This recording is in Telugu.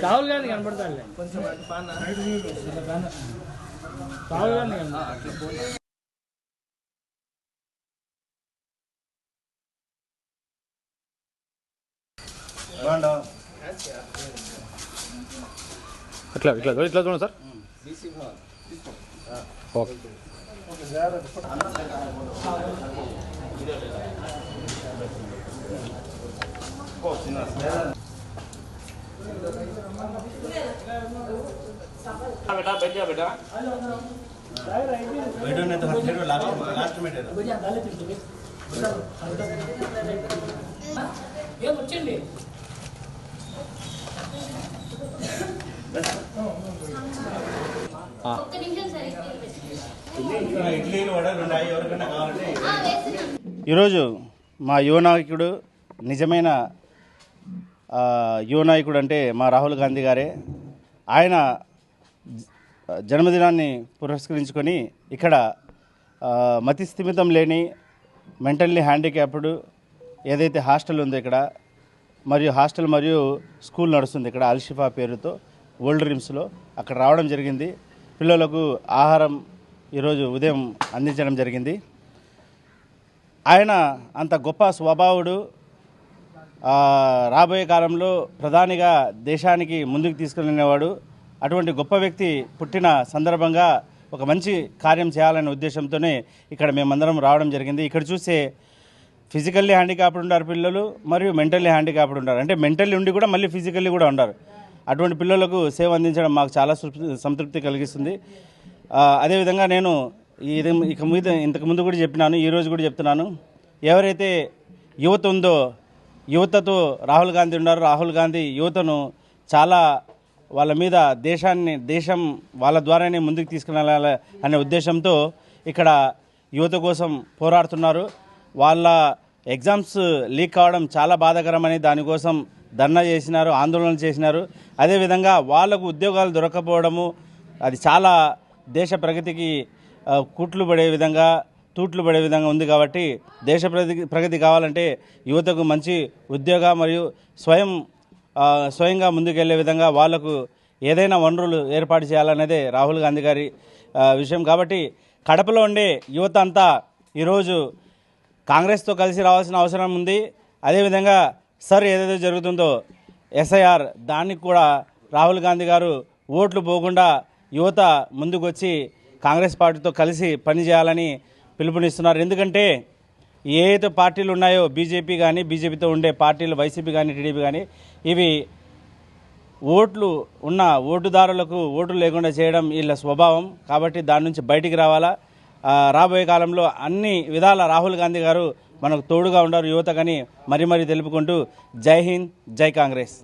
రాహుల్ గాంధీ కనపడతాడు రాహుల్ గాంధీ ఇట్లా ఇట్లా ఇట్లా చూడండి సార్. ఓకే बेटा बैठ जा बेटा बैठो नहीं तो लास्ट में दे दो ये बच्चे ఈరోజు మా యువ నాయకుడు నిజమైన యువ నాయకుడు అంటే మా రాహుల్ గాంధీ గారే. ఆయన జన్మదినాన్ని పురస్కరించుకొని ఇక్కడ మతి స్థిమితం లేని మెంటల్లీ హ్యాండిక్యాప్డ్ ఏదైతే హాస్టల్ ఉందో ఇక్కడ మరియు హాస్టల్ మరియు స్కూల్ నడుస్తుంది ఇక్కడ అల్షిఫా పేరుతో ఓల్డ్ రిమ్స్లో అక్కడ రావడం జరిగింది. పిల్లలకు ఆహారం ఈరోజు ఉదయం అందించడం జరిగింది. ఆయన అంత గొప్ప స్వభావుడు, రాబోయే కాలంలో ప్రధానిగా దేశానికి ముందుకు తీసుకెళ్ళినవాడు. అటువంటి గొప్ప వ్యక్తి పుట్టిన సందర్భంగా ఒక మంచి కార్యం చేయాలనే ఉద్దేశంతోనే ఇక్కడ మేమందరం రావడం జరిగింది. ఇక్కడ చూసే ఫిజికల్లీ హ్యాండిక్యాప్డ్ ఉన్నారు పిల్లలు మరియు మెంటల్లీ హ్యాండిక్యాప్డ్ ఉన్నారు. అంటే మెంటల్లీ ఉండి కూడా మళ్ళీ ఫిజికల్లీ కూడా ఉన్నారు. అటువంటి పిల్లలకు సేవ అందించడం మాకు చాలా సంతృప్తి కలిగిస్తుంది. అదేవిధంగా నేను ఇంతకుముందు కూడా చెప్పినాను, ఈరోజు కూడా చెప్తున్నాను, ఎవరైతే యువత ఉందో యువతతో రాహుల్ గాంధీ ఉన్నారు. రాహుల్ గాంధీ యువతను చాలా వాళ్ళ మీద దేశం వాళ్ళ ద్వారానే ముందుకు తీసుకెళ్ళాలి అనే ఉద్దేశంతో ఇక్కడ యువత కోసం పోరాడుతున్నారు. వాళ్ళ ఎగ్జామ్స్ లీక్ కావడం చాలా బాధాకరమని దానికోసం ధర్నా చేసినారు, ఆందోళన చేసినారు. అదేవిధంగా వాళ్లకు ఉద్యోగాలు దొరకపోవడము అది చాలా దేశ ప్రగతికి తూట్లు పడే విధంగా ఉంది. కాబట్టి దేశ ప్రగతి కావాలంటే యువతకు మంచి ఉద్యోగ మరియు స్వయంగా ముందుకెళ్లే విధంగా వాళ్లకు ఏదైనా వనరులు ఏర్పాటు చేయాలనేదే రాహుల్ గాంధీ గారి విషయం. కాబట్టి కడపలో ఉండే యువత అంతా ఈరోజు కాంగ్రెస్తో కలిసి రావాల్సిన అవసరం ఉంది. అదేవిధంగా సార్ ఏదైతే జరుగుతుందో ఎస్ఐఆర్ దానికి కూడా రాహుల్ గాంధీ గారు ఓట్లు పోకుండా యువత ముందుకు వచ్చి కాంగ్రెస్ పార్టీతో కలిసి పనిచేయాలని పిలుపునిస్తున్నారు. ఎందుకంటే ఏదైతే పార్టీలు ఉన్నాయో బీజేపీ కానీ బీజేపీతో ఉండే పార్టీలు వైసీపీ కానీ టీడీపీ కానీ ఇవి ఓటుదారులకు ఓట్లు లేకుండా చేయడం వీళ్ళ స్వభావం. కాబట్టి దాని నుంచి బయటికి రావాలా. రాబోయే కాలంలో అన్ని విధాల రాహుల్ గాంధీ గారు మనకు తోడుగా ఉంటారు యువతకని మరీ తెలుపుకుంటూ జై హింద్, జై కాంగ్రెస్.